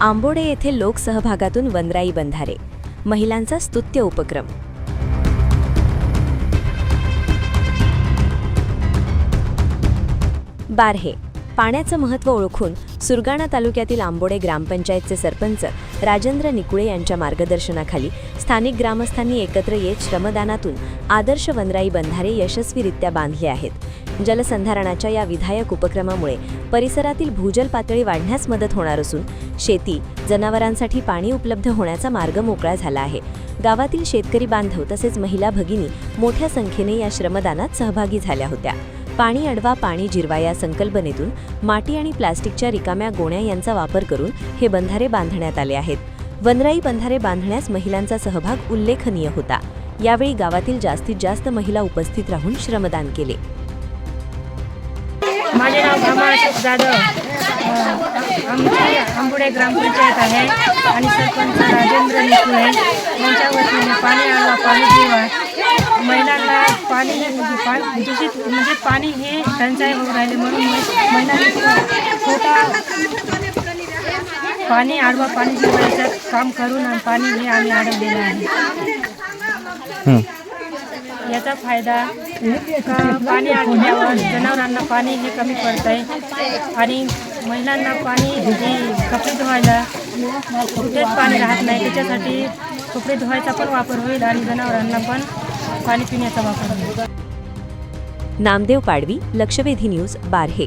आंबोडे येथे लोकसहभागातून वनराई बंधारे, महिलांचा स्तुत्य उपक्रम। बारहे, पाण्याचं महत्त्व ओळखून सुरगाणा तालुक्यातील आंबोडे ग्रामपंचायतचे सरपंच राजेंद्र निकुळे यांच्या मार्गदर्शनाखाली स्थानिक ग्रामस्थांनी एकत्र येत श्रमदानातून आदर्श वनराई बंधारे यशस्वीरित्या बांधले आहेत। जलसंधारणाच्या या विधायक उपक्रमामुळे परिसरातील भूजल पातळी वाढण्यास मदत होणार असून शेती, जनावरांसाठी पाणी उपलब्ध होण्याचा मार्ग मोकळा झाला आहे। गावातील शेतकरी बांधव तसेच महिला भगिनी मोठ्या संख्येने या श्रमदानात सहभागी झाल्या होत्या। पाणी अडवा पाणी जिरवा या संकल्पनेतून माती आणि प्लास्टिकच्या रिकाम्या गोण्या यांचा वापर करून हे बंधारे बांधण्यात आले आहेत। वनराई बंधारे बांधण्यास महिलांचा सहभाग उल्लेखनीय होता। यावेळी गावातील जास्तीत जास्त महिला उपस्थित राहून श्रमदान केले। माझे नाव भामा अशोक जाधव, आमची आंबोडे ग्रामपंचायत आहे आणि सरपंच राजेंद्र निकुळे यांच्या वतीने पाणी अडवा पाणी जिरवा महिलांना पाणी दूषित म्हणजे पाणी हे टंचाई होऊ राहिले म्हणून महिलांनी स्वतः पाणी अडवा पाणी जिरवायचं काम करून पाणी हे आम्ही अडवलेलं आहे। याचा फायदा पाणी अडवल्यावर जनावरांना पाणी हे कमी पडत आहे आणि महिलांना पाणी हे कपडे धुवायला कुठेच पाणी राहत नाही, त्याच्यासाठी कपडे धुवायचा पण वापर होईल आणि जनावरांना पण पाणी पिण्याचा वापर होईल। नामदेव पाडवी, लक्षवेधी न्यूज, बारहे।